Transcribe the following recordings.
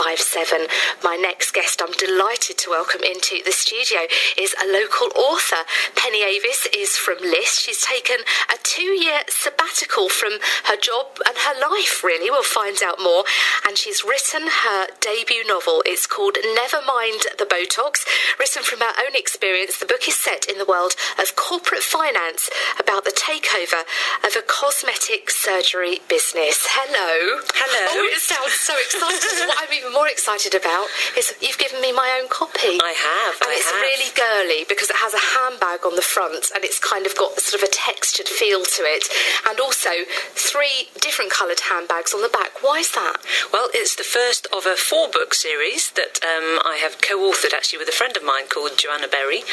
157. My next guest I'm delighted to welcome into the studio is a local author. Penny Avis is from List. She's taken a 2-year sabbatical from her job and her life, really. We'll find out more. And she's written her debut novel. It's called Never Mind the Botox. Written from her own experience, the book is set in the world of corporate finance about the takeover of a cosmetic surgery business. Hello. Hello. Oh, it sounds so exciting. What I'm even more excited about is you've given me my own copy. I have. And it's really girly because it has a handbag on the front and it's kind of got sort of a textured feel to it. And also 3 different coloured handbags on the back. Why is that? Well, it's the first of a 4-book series that I have co-authored actually with a friend of mine called Joanna Berry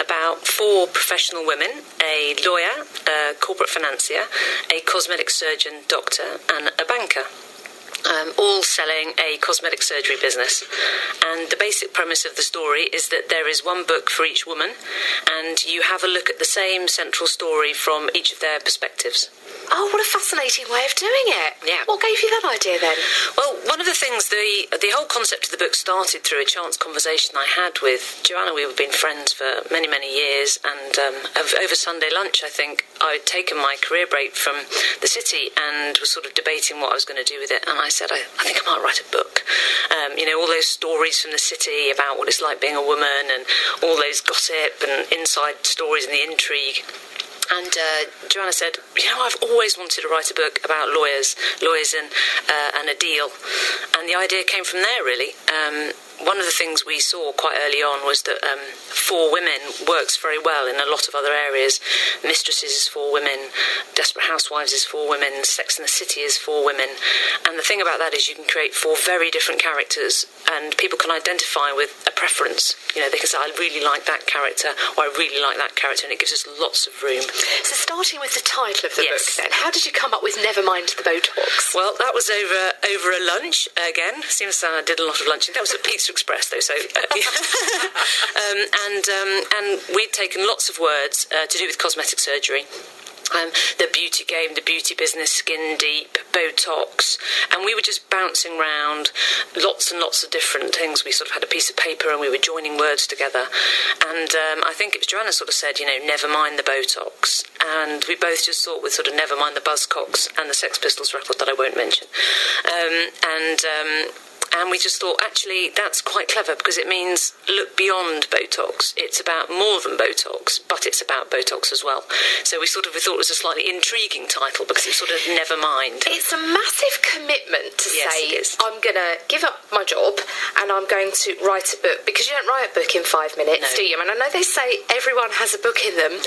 about 4 professional women, a lawyer, a corporate financier, a cosmetic surgeon, doctor and a banker. All selling a cosmetic surgery business. And the basic premise of the story is that there is one book for each woman and you have a look at the same central story from each of their perspectives. Oh, what a fascinating way of doing it. Yeah. What gave you that idea then? Well, one of the things, the whole concept of the book started through a chance conversation I had with Joanna. We've been friends for many, many years, and over Sunday lunch, I think, I'd taken my career break from the city and was sort of debating what I was going to do with it, and I said, I think I might write a book. All those stories from the city about what it's like being a woman and all those gossip and inside stories and the intrigue. And Joanna said, I've always wanted to write a book about lawyers and a deal. And the idea came from there, really. One of the things we saw quite early on was that For Women works very well in a lot of other areas. Mistresses is for women, Desperate Housewives is for women, Sex and the City is for women. And the thing about that is you can create 4 very different characters and people can identify with a preference. They can say, I really like that character or I really like that character, and it gives us lots of room. So starting with the title of the book then, how did you come up with Never Mind the Botox? Well, that was over a lunch again. Seems I did a lot of lunching. That was at Pizza Express though, so and we'd taken lots of words to do with cosmetic surgery. The beauty game, the beauty business, skin deep, Botox, and we were just bouncing around lots and lots of different things. We sort of had a piece of paper and we were joining words together, and I think it was Joanna sort of said, never mind the Botox, and we both just thought with sort of never mind the Buzzcocks and the Sex Pistols record that I won't mention, and we just thought, actually, that's quite clever because it means look beyond Botox. It's about more than Botox, but it's about Botox as well. So we thought it was a slightly intriguing title because it's sort of never mind. It's a massive commitment to say, it is. I'm going to give up my job and I'm going to write a book, because you don't write a book in 5 minutes, do you? And I know they say everyone has a book in them.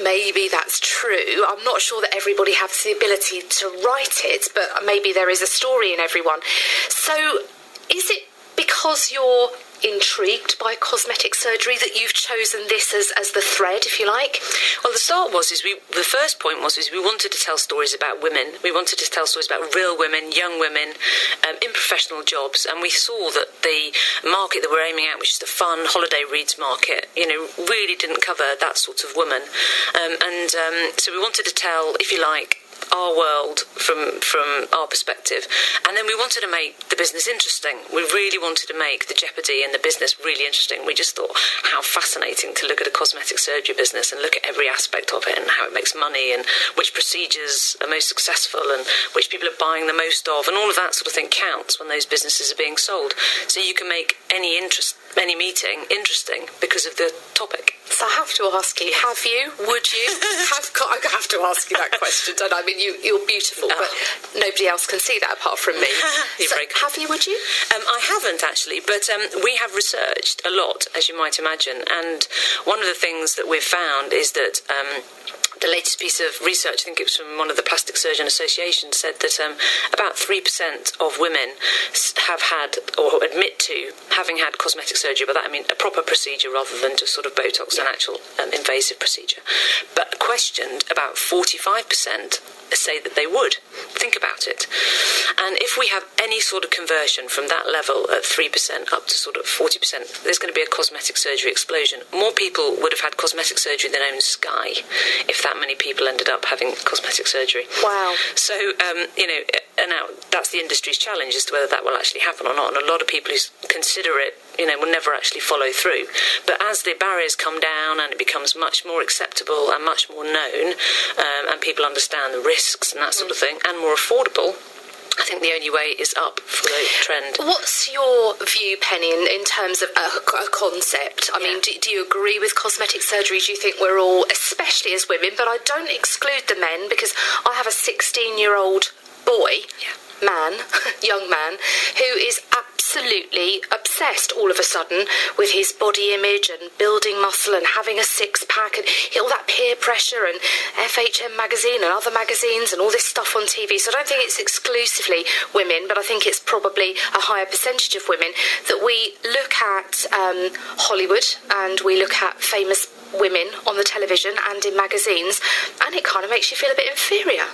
Maybe that's true. I'm not sure that everybody has the ability to write it, but maybe there is a story in everyone. So is it because you're intrigued by cosmetic surgery that you've chosen this as the thread, if you like? Well, the first point was we wanted to tell stories about women. We wanted to tell stories about real women, young women, in professional jobs, and we saw that the market that we're aiming at, which is the fun holiday reads market, really didn't cover that sort of woman, so we wanted to tell, if you like, our world from our perspective, and then we wanted to make the business interesting. We really wanted to make the jeopardy and the business really interesting. We just thought how fascinating to look at a cosmetic surgery business and look at every aspect of it and how it makes money and which procedures are most successful and which people are buying the most of, and all of that sort of thing counts when those businesses are being sold. So you can make any meeting interesting because of the topic. So I have to ask you, would you I have to ask you that question, don't I? I mean, you're beautiful, but nobody else can see that apart from me. You're very kind. Have you, would you? I haven't actually, but we have researched a lot, as you might imagine, and one of the things that we've found is that the latest piece of research, I think it was from one of the Plastic Surgeon Associations, said that about 3% of women have had or admit to having had cosmetic surgery. By that I mean a proper procedure rather than just sort of Botox, an actual invasive procedure. But questioned, about 45% say that they would. Think about it. And if we have any sort of conversion from that level at 3% up to sort of 40%, there's going to be a cosmetic surgery explosion. More people would have had cosmetic surgery than own Sky if that many people ended up having cosmetic surgery. Wow. So, and now that's the industry's challenge as to whether that will actually happen or not. And a lot of people who consider it, will never actually follow through. But as the barriers come down and it becomes much more acceptable and much more known, and people understand the risks and that sort of thing, and more affordable, I think the only way is up for the trend. What's your view, Penny, in terms of a concept? I mean, do you agree with cosmetic surgery? Do you think we're all, especially as women, but I don't exclude the men, because I have a 16-year-old boy, young man, who is absolutely obsessed all of a sudden with his body image and building muscle and having a six-pack and all that peer pressure and FHM magazine and other magazines and all this stuff on TV. So I don't think it's exclusively women, but I think it's probably a higher percentage of women that we look at Hollywood and we look at famous women on the television and in magazines, and it kind of makes you feel a bit inferior.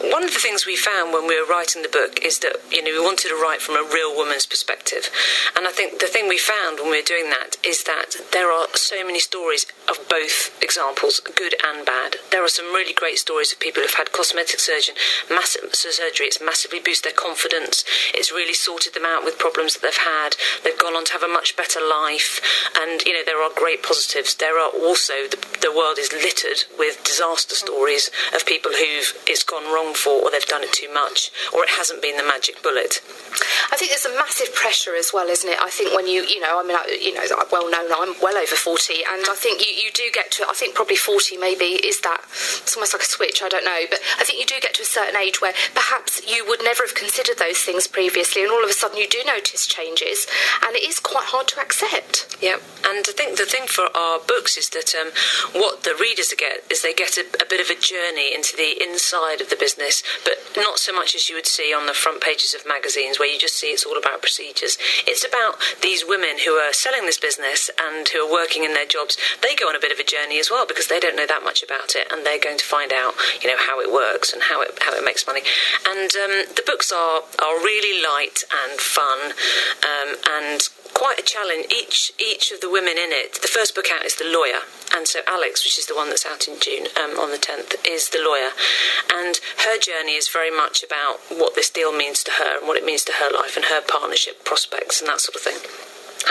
One of the things we found when we were writing the book is that, we wanted to write from a real woman's perspective. And I think the thing we found when we were doing that is that there are so many stories of both examples, good and bad. There are some really great stories of people who've had cosmetic surgery. It's massively boosted their confidence. It's really sorted them out with problems that they've had. They've gone on to have a much better life. And, there are great positives. There are also, the world is littered with disaster stories of people it's gone wrong for, or they've done it too much, or it hasn't been the magic bullet. I think there's a massive pressure as well, isn't it? I think when well known, I'm well over 40, and I think you do get to, I think probably 40 maybe is that, it's almost like a switch, I don't know, but I think you do get to a certain age where perhaps you would never have considered those things previously, and all of a sudden you do notice changes, and it is quite hard to accept. Yeah, and I think the thing for our books is that what the readers get is they get a bit of a journey into the inside of the business, but not so much as you would see on the front pages of magazines where you just see it's all about procedures. It's about these women who are selling this business and who are working in their jobs. They go on a bit of a journey as well, because they don't know that much about it, and they're going to find out, how it works and how it makes money. And the books are really light and fun, and quite a challenge. Each of the women in it, the first book out is The Lawyer, and so Alex, which is the one that's out in June on the 10th, is the lawyer, and her journey is very much about what this deal means to her and what it means to her life and her partnership prospects and that sort of thing.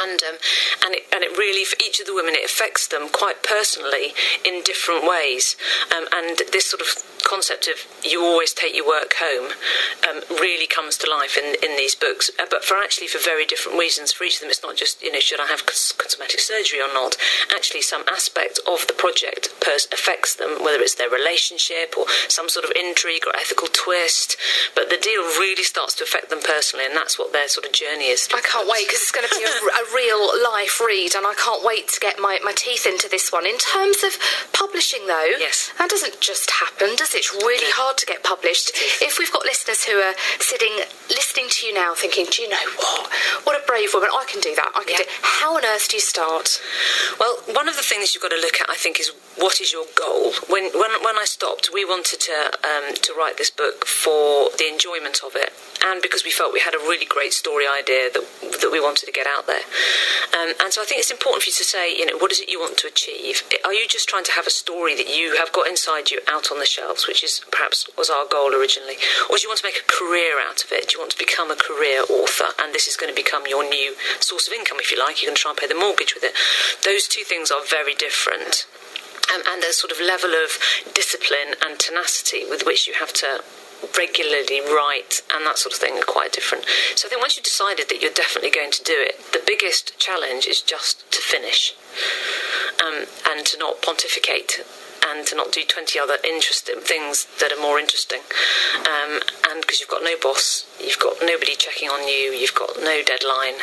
And it really, for each of the women, it affects them quite personally in different ways. And this sort of concept of you always take your work home really comes to life in these books. But for very different reasons. For each of them, it's not just, should I have cosmetic surgery or not? Actually, some aspect of the project affects them, whether it's their relationship or some sort of intrigue or ethical twist. But the deal really starts to affect them personally, and that's what their sort of journey is. I can't wait, because it's going to be a real life read, and I can't wait to get my teeth into this one. In terms of publishing, though, yes, that doesn't just happen, does it? It's really hard to get published. If we've got listeners who are sitting, listening to you now, thinking, do you know what a brave woman, I can do that, I can do. How on earth do you start? Well, one of the things you've got to look at, I think, is what is your goal? When I stopped, we wanted to write this book for the enjoyment of it, and because we felt we had a really great story idea that we wanted to get out there. And so I think it's important for you to say, what is it you want to achieve? Are you just trying to have a story that you have got inside you out on the shelves, which is perhaps was our goal originally? Or do you want to make a career out of it? Do you want to become a career author, and this is going to become your new source of income, if you like? You're going to try and pay the mortgage with it. Those two things are very different. And the sort of level of discipline and tenacity with which you have to regularly write and that sort of thing are quite different. So I think once you've decided that you're definitely going to do it, the biggest challenge is just to finish, and to not pontificate, and to not do 20 other interesting things that are more interesting. And because you've got no boss, you've got nobody checking on you, you've got no deadline,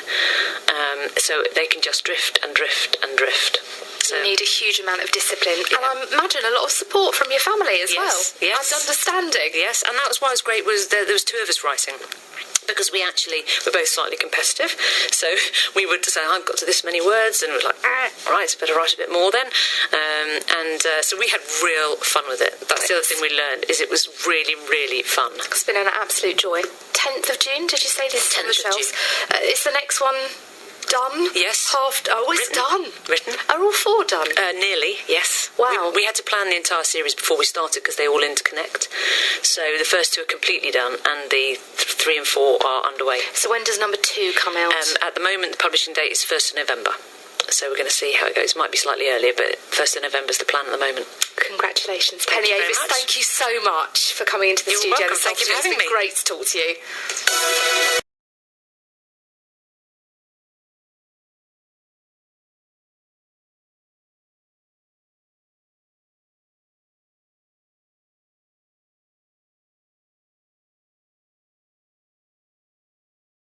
so they can just drift and drift and drift. So you need a huge amount of discipline, and I imagine a lot of support from your family as well. Yes, and understanding. Yes, and that was why it was great. There was two of us writing, because we actually were both slightly competitive. So we would say, I've got to this many words, and we're like, right, better write a bit more then. So we had real fun with it. That's the other thing we learned, is it was really, really fun. It's been an absolute joy. 10th of June, did you say this? 10th of June. Is the next one done? Yes. It's done. Written. Are all 4 done? Nearly, yes. Wow. We had to plan the entire series before we started because they all interconnect. So the first 2 are completely done, and the 3 and 4 are underway. So when does number 2 come out? At the moment, the publishing date is 1st of November. So we're going to see how it goes. Might be slightly earlier, but 1st of November is the plan at the moment. Congratulations, Penny Avis. Thank you so much for coming into the You're studio. welcome. Thank you for having me. It's been great to talk to you.